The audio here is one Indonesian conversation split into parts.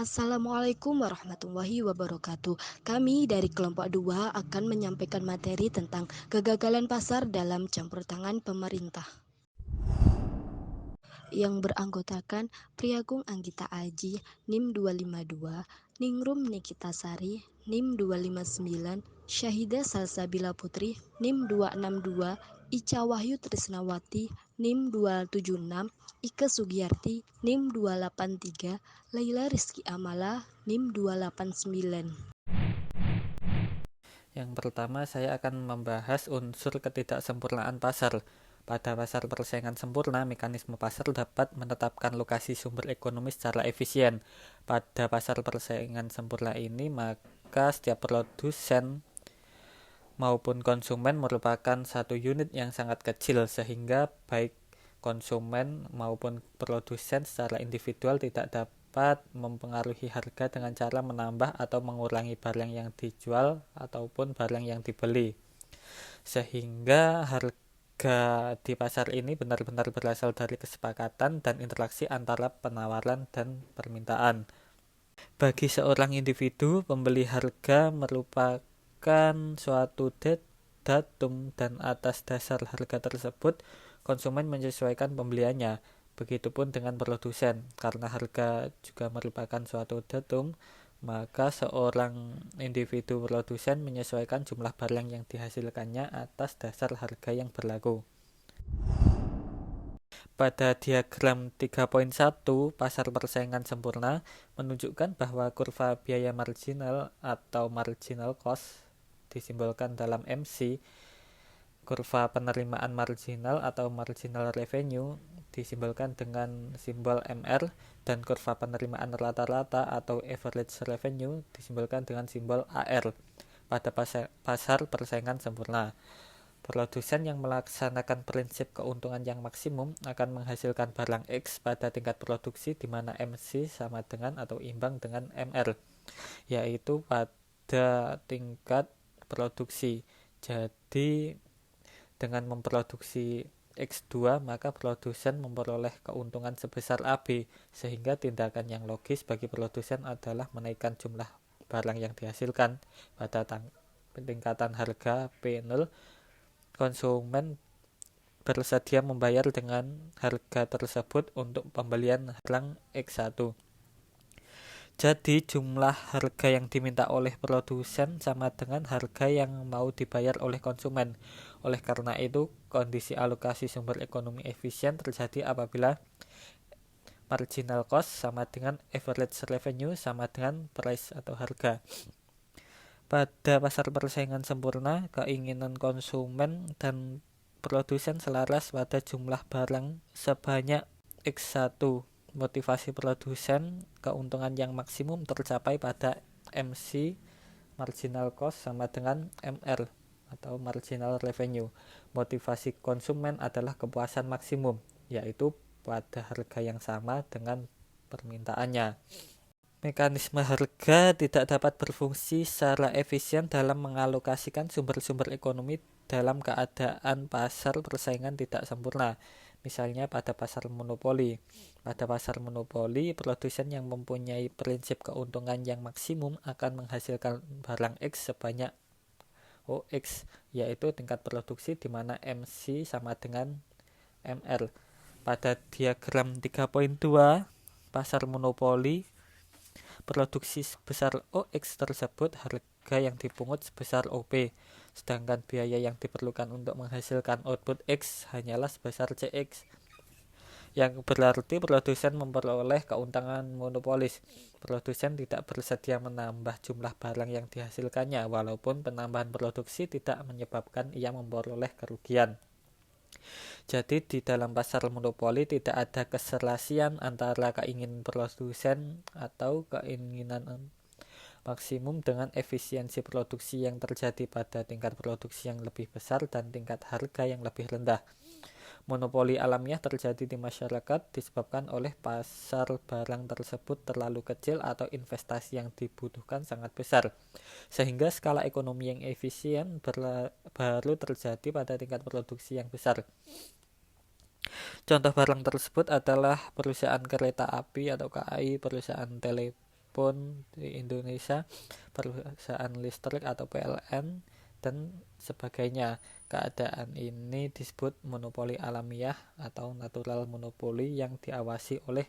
Assalamualaikum warahmatullahi wabarakatuh. Kami dari kelompok 2 akan menyampaikan materi tentang kegagalan pasar dalam campur tangan pemerintah. Yang beranggotakan Priagung Anggita Aji, NIM 252, Ningrum Nikita Sari, NIM 259, Syahida Salsabila Putri, NIM 262, Ica Wahyu Trisnawati, NIM 276, Ike Sugiyarti, NIM 283, Laila Rizky Amala, NIM 289. Yang pertama, saya akan membahas unsur ketidaksempurnaan pasar. Pada pasar persaingan sempurna, mekanisme pasar dapat menetapkan lokasi sumber ekonomi secara efisien. Pada pasar persaingan sempurna ini, maka setiap produsen maupun konsumen merupakan satu unit yang sangat kecil, sehingga baik konsumen maupun produsen secara individual tidak dapat mempengaruhi harga dengan cara menambah atau mengurangi barang yang dijual ataupun barang yang dibeli, sehingga harga di pasar ini benar-benar berasal dari kesepakatan dan interaksi antara penawaran dan permintaan. Bagi seorang individu, pembeli harga merupakan suatu datum, dan atas dasar harga tersebut konsumen menyesuaikan pembeliannya. Begitupun dengan produsen, karena harga juga merupakan suatu datum, maka seorang individu produsen menyesuaikan jumlah barang yang dihasilkannya atas dasar harga yang berlaku. Pada diagram 3.1, pasar persaingan sempurna menunjukkan bahwa kurva biaya marginal atau marginal cost disimbolkan dalam MC, kurva penerimaan marginal atau marginal revenue disimbolkan dengan simbol MR, dan kurva penerimaan rata-rata atau average revenue disimbolkan dengan simbol AR. Pada pasar persaingan sempurna, produsen yang melaksanakan prinsip keuntungan yang maksimum akan menghasilkan barang X pada tingkat produksi di mana MC sama dengan atau imbang dengan MR, yaitu pada tingkat produksi. Jadi dengan memproduksi X2, maka produsen memperoleh keuntungan sebesar AB, sehingga tindakan yang logis bagi produsen adalah menaikkan jumlah barang yang dihasilkan. Pada peningkatan harga P0, konsumen bersedia membayar dengan harga tersebut untuk pembelian barang X1. Jadi jumlah harga yang diminta oleh produsen sama dengan harga yang mau dibayar oleh konsumen. Oleh karena itu, kondisi alokasi sumber ekonomi efisien terjadi apabila marginal cost sama dengan average revenue sama dengan price atau harga. Pada pasar persaingan sempurna, keinginan konsumen dan produsen selaras pada jumlah barang sebanyak X1. Motivasi produsen, keuntungan yang maksimum tercapai pada MC, marginal cost sama dengan MR atau marginal revenue. Motivasi konsumen adalah kepuasan maksimum, yaitu pada harga yang sama dengan permintaannya. Mekanisme harga tidak dapat berfungsi secara efisien dalam mengalokasikan sumber-sumber ekonomi dalam keadaan pasar persaingan tidak sempurna. Misalnya pada pasar monopoli. Pada pasar monopoli, produsen yang mempunyai prinsip keuntungan yang maksimum akan menghasilkan barang X sebanyak OX, yaitu tingkat produksi di mana MC sama dengan MR. Pada diagram 3.2, pasar monopoli, produksi sebesar OX tersebut harga yang dipungut sebesar OP, sedangkan biaya yang diperlukan untuk menghasilkan output X hanyalah sebesar CX, yang berarti produsen memperoleh keuntungan monopolis. Produsen tidak bersedia menambah jumlah barang yang dihasilkannya, walaupun penambahan produksi tidak menyebabkan ia memperoleh kerugian. Jadi di dalam pasar monopoli tidak ada keserasian antara keinginan produsen atau keinginan maksimum dengan efisiensi produksi yang terjadi pada tingkat produksi yang lebih besar dan tingkat harga yang lebih rendah. Monopoli alamiah terjadi di masyarakat disebabkan oleh pasar barang tersebut terlalu kecil atau investasi yang dibutuhkan sangat besar, sehingga skala ekonomi yang efisien baru terjadi pada tingkat produksi yang besar. Contoh barang tersebut adalah perusahaan kereta api atau KAI, perusahaan telepon maupun di Indonesia perusahaan listrik atau PLN dan sebagainya. Keadaan ini disebut monopoli alamiah atau natural monopoli yang diawasi oleh,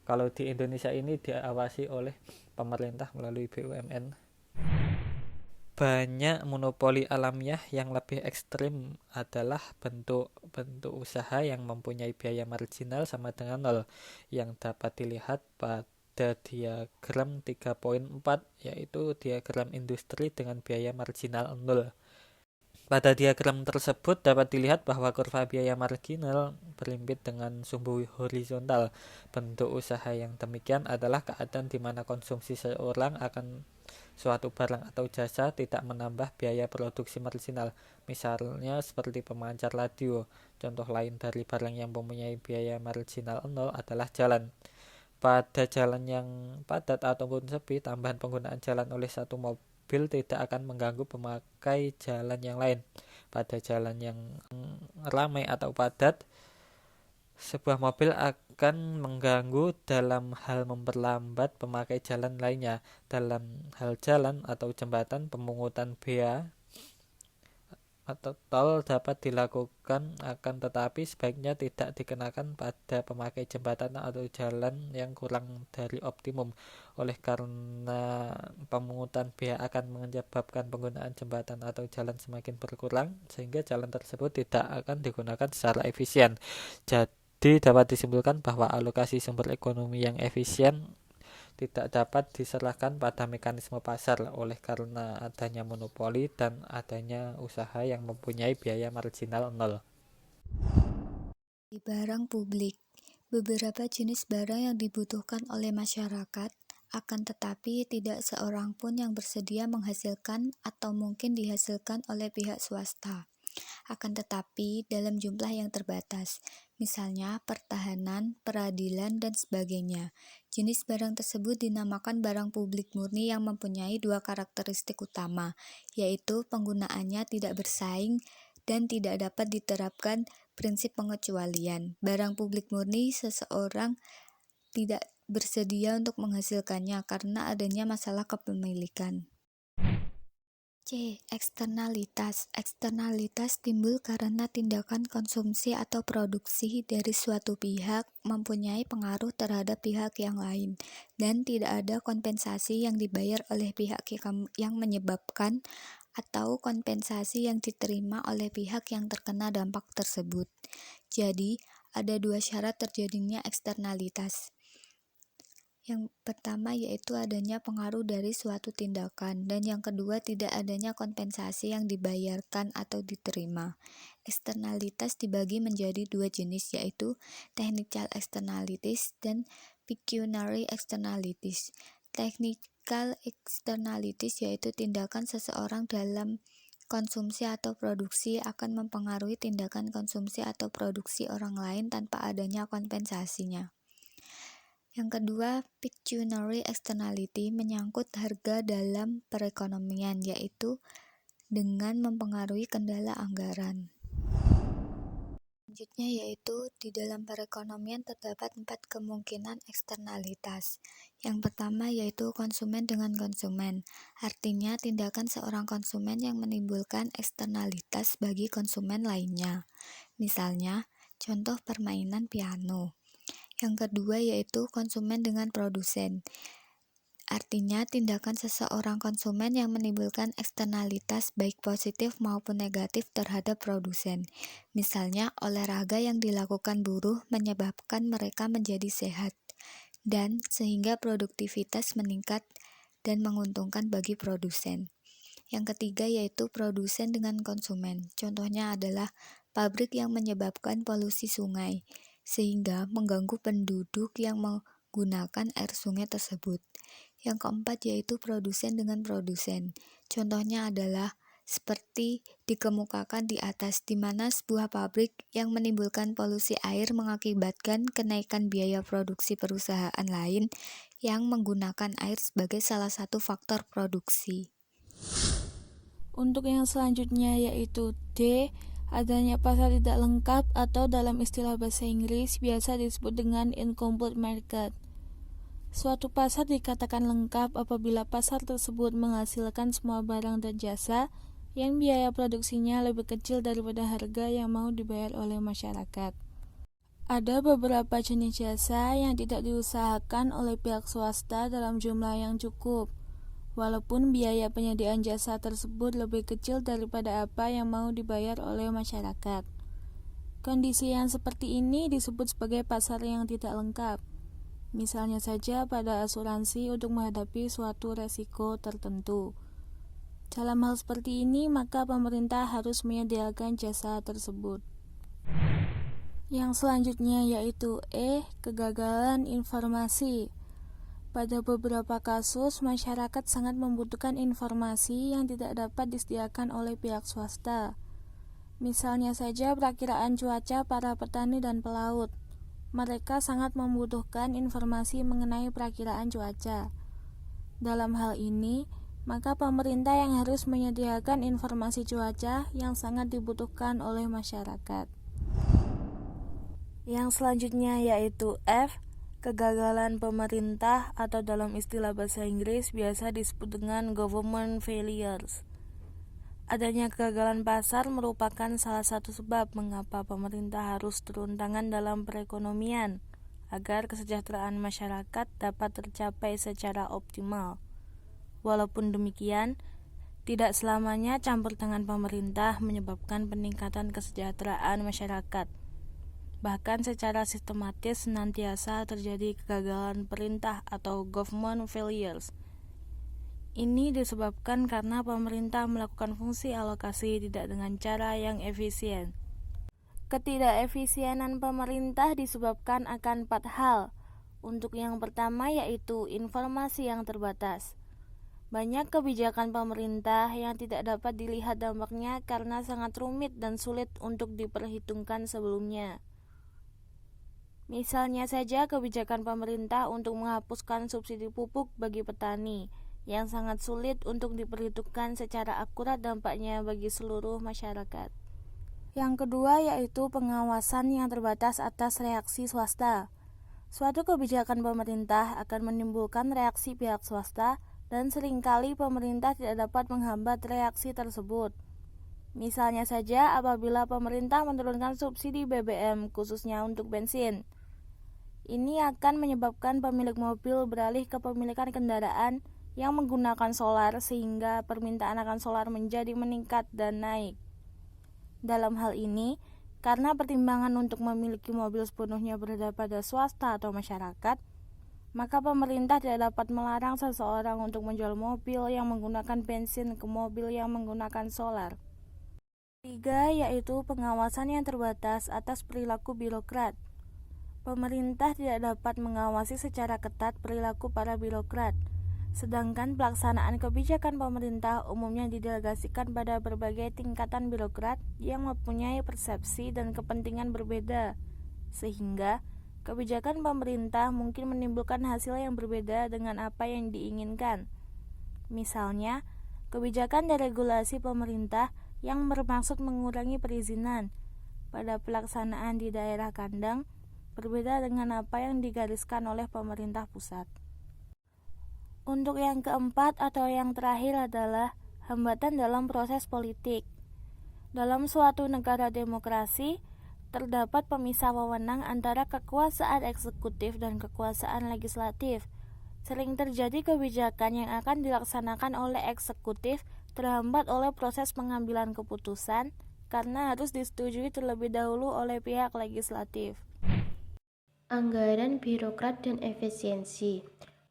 kalau di Indonesia ini diawasi oleh pemerintah melalui BUMN. Banyak monopoli alamiah yang lebih ekstrim adalah bentuk-bentuk usaha yang mempunyai biaya marginal sama dengan nol, yang dapat dilihat pada diagram 3.4, yaitu diagram industri dengan biaya marginal nol. Pada diagram tersebut dapat dilihat bahwa kurva biaya marginal berlimpit dengan sumbu horizontal. Bentuk usaha yang demikian adalah keadaan di mana konsumsi seseorang akan suatu barang atau jasa tidak menambah biaya produksi marginal. Misalnya seperti pemancar radio. Contoh lain dari barang yang mempunyai biaya marginal nol adalah jalan. Pada jalan yang padat ataupun sepi, tambahan penggunaan jalan oleh satu mobil tidak akan mengganggu pemakai jalan yang lain. Pada jalan yang ramai atau padat, sebuah mobil akan mengganggu dalam hal memperlambat pemakai jalan lainnya. Dalam hal jalan atau jembatan, pemungutan bea atau tol dapat dilakukan, akan tetapi sebaiknya tidak dikenakan pada pemakai jembatan atau jalan yang kurang dari optimum. Oleh karena pemungutan bea akan menyebabkan penggunaan jembatan atau jalan semakin berkurang, sehingga jalan tersebut tidak akan digunakan secara efisien. Jadi dapat disimpulkan bahwa alokasi sumber ekonomi yang efisien tidak dapat diserahkan pada mekanisme pasar oleh karena adanya monopoli dan adanya usaha yang mempunyai biaya marginal nol. Di barang publik, beberapa jenis barang yang dibutuhkan oleh masyarakat, akan tetapi tidak seorang pun yang bersedia menghasilkan atau mungkin dihasilkan oleh pihak swasta. Akan tetapi dalam jumlah yang terbatas, misalnya pertahanan, peradilan, dan sebagainya. Jenis barang tersebut dinamakan barang publik murni yang mempunyai dua karakteristik utama, yaitu penggunaannya tidak bersaing dan tidak dapat diterapkan prinsip pengecualian. Barang publik murni seseorang tidak bersedia untuk menghasilkannya karena adanya masalah kepemilikan. C. Eksternalitas. Eksternalitas timbul karena tindakan konsumsi atau produksi dari suatu pihak mempunyai pengaruh terhadap pihak yang lain dan tidak ada kompensasi yang dibayar oleh pihak yang menyebabkan atau kompensasi yang diterima oleh pihak yang terkena dampak tersebut. Jadi, ada dua syarat terjadinya eksternalitas. Yang pertama yaitu adanya pengaruh dari suatu tindakan, dan yang kedua tidak adanya kompensasi yang dibayarkan atau diterima. Eksternalitas dibagi menjadi dua jenis, yaitu technical externalities dan pecuniary externalities. Technical externalities yaitu tindakan seseorang dalam konsumsi atau produksi akan mempengaruhi tindakan konsumsi atau produksi orang lain tanpa adanya kompensasinya. Yang kedua, pecuniary externality menyangkut harga dalam perekonomian, yaitu dengan mempengaruhi kendala anggaran. Selanjutnya yaitu di dalam perekonomian terdapat 4 kemungkinan eksternalitas. Yang pertama yaitu konsumen dengan konsumen, artinya tindakan seorang konsumen yang menimbulkan eksternalitas bagi konsumen lainnya. Misalnya, contoh permainan piano. Yang kedua yaitu konsumen dengan produsen, artinya tindakan seseorang konsumen yang menimbulkan eksternalitas baik positif maupun negatif terhadap produsen. Misalnya olahraga yang dilakukan buruh menyebabkan mereka menjadi sehat dan sehingga produktivitas meningkat dan menguntungkan bagi produsen. Yang ketiga yaitu produsen dengan konsumen, contohnya adalah pabrik yang menyebabkan polusi sungai sehingga mengganggu penduduk yang menggunakan air sungai tersebut. Yang keempat yaitu produsen dengan produsen. Contohnya adalah seperti dikemukakan di atas, di mana sebuah pabrik yang menimbulkan polusi air mengakibatkan kenaikan biaya produksi perusahaan lain yang menggunakan air sebagai salah satu faktor produksi. Untuk yang selanjutnya yaitu D, adanya pasar tidak lengkap atau dalam istilah bahasa Inggris biasa disebut dengan incomplete market. Suatu pasar dikatakan lengkap apabila pasar tersebut menghasilkan semua barang dan jasa yang biaya produksinya lebih kecil daripada harga yang mau dibayar oleh masyarakat. Ada beberapa jenis jasa yang tidak diusahakan oleh pihak swasta dalam jumlah yang cukup, walaupun biaya penyediaan jasa tersebut lebih kecil daripada apa yang mau dibayar oleh masyarakat. Kondisi yang seperti ini disebut sebagai pasar yang tidak lengkap. Misalnya saja pada asuransi untuk menghadapi suatu resiko tertentu. Dalam hal seperti ini, maka pemerintah harus menyediakan jasa tersebut. Yang selanjutnya yaitu kegagalan informasi. Pada beberapa kasus, masyarakat sangat membutuhkan informasi yang tidak dapat disediakan oleh pihak swasta. Misalnya saja perakiraan cuaca para petani dan pelaut. Mereka sangat membutuhkan informasi mengenai perakiraan cuaca. Dalam hal ini, maka pemerintah yang harus menyediakan informasi cuaca yang sangat dibutuhkan oleh masyarakat. Yang selanjutnya yaitu F, kegagalan pemerintah atau dalam istilah bahasa Inggris biasa disebut dengan government failures. Adanya kegagalan pasar merupakan salah satu sebab mengapa pemerintah harus turun tangan dalam perekonomian agar kesejahteraan masyarakat dapat tercapai secara optimal. Walaupun demikian, tidak selamanya campur tangan pemerintah menyebabkan peningkatan kesejahteraan masyarakat. Bahkan secara sistematis senantiasa terjadi kegagalan perintah atau government failures. Ini disebabkan karena pemerintah melakukan fungsi alokasi tidak dengan cara yang efisien. Ketidakefisienan pemerintah disebabkan akan 4 hal. Untuk yang pertama yaitu informasi yang terbatas. Banyak kebijakan pemerintah yang tidak dapat dilihat dampaknya karena sangat rumit dan sulit untuk diperhitungkan sebelumnya. Misalnya saja kebijakan pemerintah untuk menghapuskan subsidi pupuk bagi petani yang sangat sulit untuk diperhitungkan secara akurat dampaknya bagi seluruh masyarakat. Yang kedua yaitu pengawasan yang terbatas atas reaksi swasta. Suatu kebijakan pemerintah akan menimbulkan reaksi pihak swasta dan seringkali pemerintah tidak dapat menghambat reaksi tersebut. Misalnya saja apabila pemerintah menurunkan subsidi BBM khususnya untuk bensin. Ini akan menyebabkan pemilik mobil beralih ke pemilikan kendaraan yang menggunakan solar sehingga permintaan akan solar menjadi meningkat dan naik. Dalam hal ini, karena pertimbangan untuk memiliki mobil sepenuhnya berada pada swasta atau masyarakat, maka pemerintah tidak dapat melarang seseorang untuk menjual mobil yang menggunakan bensin ke mobil yang menggunakan solar. Ketiga, yaitu pengawasan yang terbatas atas perilaku birokrat. Pemerintah tidak dapat mengawasi secara ketat perilaku para birokrat. Sedangkan pelaksanaan kebijakan pemerintah umumnya didelegasikan pada berbagai tingkatan birokrat yang mempunyai persepsi dan kepentingan berbeda, sehingga kebijakan pemerintah mungkin menimbulkan hasil yang berbeda dengan apa yang diinginkan. Misalnya, kebijakan deregulasi pemerintah yang bermaksud mengurangi perizinan pada pelaksanaan di daerah kandang berbeda dengan apa yang digariskan oleh pemerintah pusat. Untuk yang keempat atau yang terakhir adalah hambatan dalam proses politik. Dalam suatu negara demokrasi, terdapat pemisah wewenang antara kekuasaan eksekutif dan kekuasaan legislatif. Sering terjadi kebijakan yang akan dilaksanakan oleh eksekutif terhambat oleh proses pengambilan keputusan karena harus disetujui terlebih dahulu oleh pihak legislatif. Anggaran, birokrat, dan efisiensi.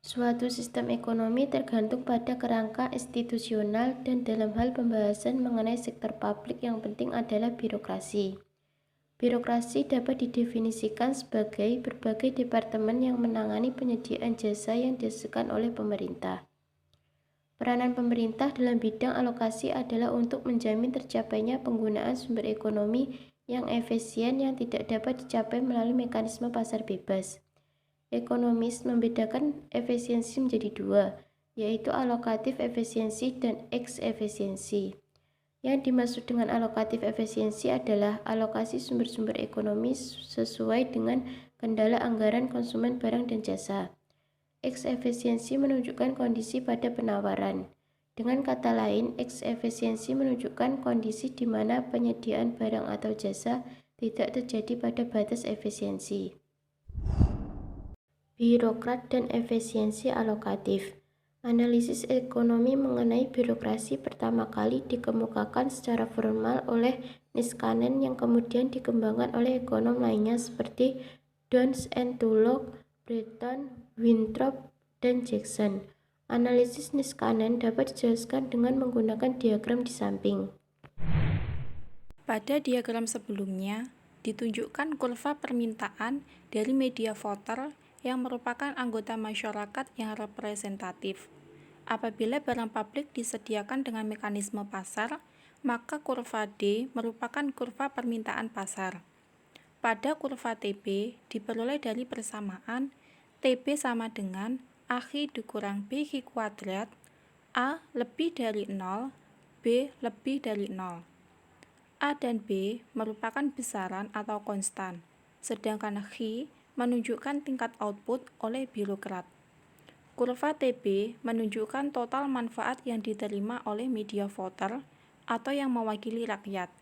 Suatu sistem ekonomi tergantung pada kerangka institusional dan dalam hal pembahasan mengenai sektor publik yang penting adalah birokrasi. Birokrasi dapat didefinisikan sebagai berbagai departemen yang menangani penyediaan jasa yang dihasilkan oleh pemerintah. Peranan pemerintah dalam bidang alokasi adalah untuk menjamin tercapainya penggunaan sumber ekonomi yang efisien yang tidak dapat dicapai melalui mekanisme pasar bebas. Ekonomis membedakan efisiensi menjadi dua, yaitu alokatif efisiensi dan eks-efisiensi. Yang dimaksud dengan alokatif efisiensi adalah alokasi sumber-sumber ekonomi sesuai dengan kendala anggaran konsumen barang dan jasa. X efisiensi menunjukkan kondisi pada penawaran. Dengan kata lain, X efisiensi menunjukkan kondisi di mana penyediaan barang atau jasa tidak terjadi pada batas efisiensi. Birokrat dan efisiensi alokatif. Analisis ekonomi mengenai birokrasi pertama kali dikemukakan secara formal oleh Niskanen yang kemudian dikembangkan oleh ekonom lainnya seperti Downs and Tulloch, Breton, Winthrop, dan Jackson. Analisis Niskanen dapat dijelaskan dengan menggunakan diagram di samping. Pada diagram sebelumnya, ditunjukkan kurva permintaan dari media voter yang merupakan anggota masyarakat yang representatif. Apabila barang publik disediakan dengan mekanisme pasar, maka kurva D merupakan kurva permintaan pasar. Pada kurva TB diperoleh dari persamaan TB sama dengan AX dikurang BX kuadrat, A lebih dari 0, B lebih dari 0. A dan B merupakan besaran atau konstan, sedangkan X menunjukkan tingkat output oleh birokrat. Kurva TB menunjukkan total manfaat yang diterima oleh media voter atau yang mewakili rakyat.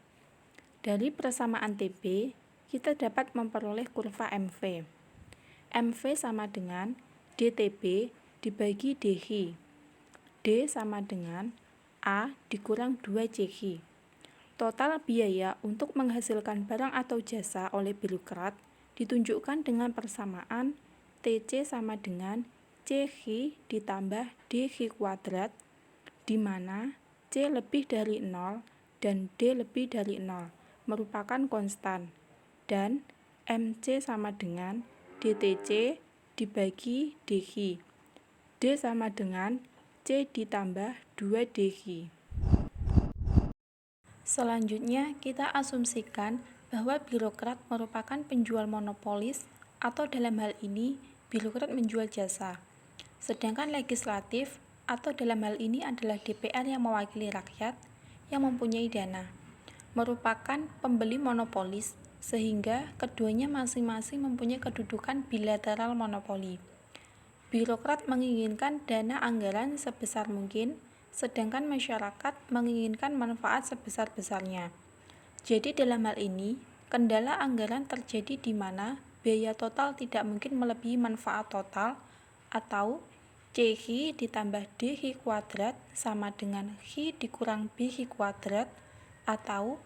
Dari persamaan TB, kita dapat memperoleh kurva MV. MV sama dengan DTB dibagi DH. D sama dengan A dikurang 2CH. Total biaya untuk menghasilkan barang atau jasa oleh birokrat ditunjukkan dengan persamaan TC sama dengan CX ditambah DX kuadrat, di mana C lebih dari 0 dan D lebih dari 0 merupakan konstan, dan MC sama dengan DTC dibagi DX. D sama dengan C ditambah 2DX. Selanjutnya, kita asumsikan bahwa birokrat merupakan penjual monopolis atau dalam hal ini, birokrat menjual jasa. Sedangkan legislatif atau dalam hal ini adalah DPR yang mewakili rakyat yang mempunyai dana, merupakan pembeli monopolis, sehingga keduanya masing-masing mempunyai kedudukan bilateral monopoli. Birokrat menginginkan dana anggaran sebesar mungkin, sedangkan masyarakat menginginkan manfaat sebesar-besarnya. Jadi dalam hal ini, kendala anggaran terjadi di mana biaya total tidak mungkin melebihi manfaat total, atau CX ditambah DX kuadrat sama dengan X dikurang BX kuadrat, atau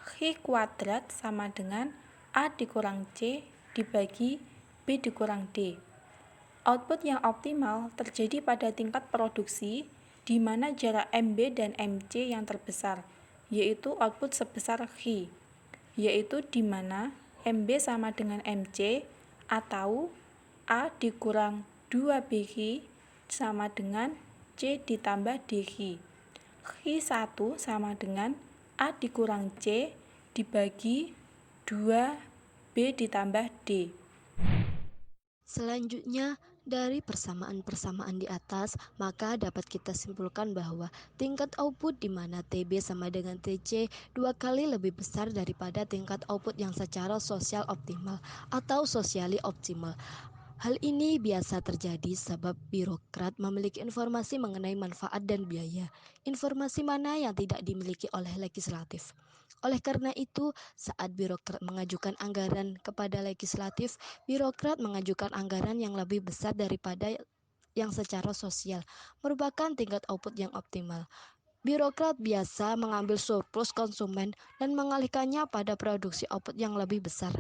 X kuadrat sama dengan A dikurang C dibagi B dikurang D. Output yang optimal terjadi pada tingkat produksi di mana jarak MB dan MC yang terbesar, yaitu output sebesar X, yaitu di mana MB sama dengan MC atau A dikurang 2BX sama dengan C ditambah DX. X1 sama dengan A dikurang C dibagi 2B ditambah D. Selanjutnya, dari persamaan-persamaan di atas, maka dapat kita simpulkan bahwa tingkat output di mana TB sama dengan TC 2 kali lebih besar daripada tingkat output yang secara sosial optimal atau socially optimal. Hal ini biasa terjadi sebab birokrat memiliki informasi mengenai manfaat dan biaya, informasi mana yang tidak dimiliki oleh legislatif. Oleh karena itu, saat birokrat mengajukan anggaran kepada legislatif, birokrat mengajukan anggaran yang lebih besar daripada yang secara sosial, merupakan tingkat output yang optimal. Birokrat biasa mengambil surplus konsumen dan mengalihkannya pada produksi output yang lebih besar.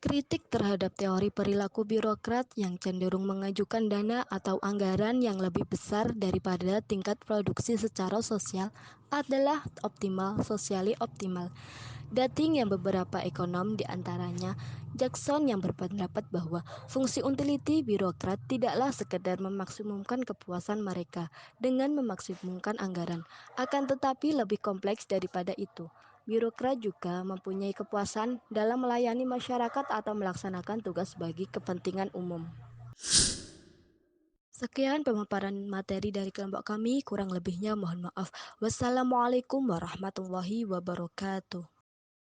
Kritik terhadap teori perilaku birokrat yang cenderung mengajukan dana atau anggaran yang lebih besar daripada tingkat produksi secara sosial adalah optimal, socially optimal. Dating yang beberapa ekonom diantaranya Jackson yang berpendapat bahwa fungsi utility birokrat tidaklah sekedar memaksimumkan kepuasan mereka dengan memaksimumkan anggaran, akan tetapi lebih kompleks daripada itu. Birokrat juga mempunyai kepuasan dalam melayani masyarakat atau melaksanakan tugas bagi kepentingan umum. Sekian pemaparan materi dari kelompok kami, kurang lebihnya mohon maaf. Wassalamualaikum warahmatullahi wabarakatuh.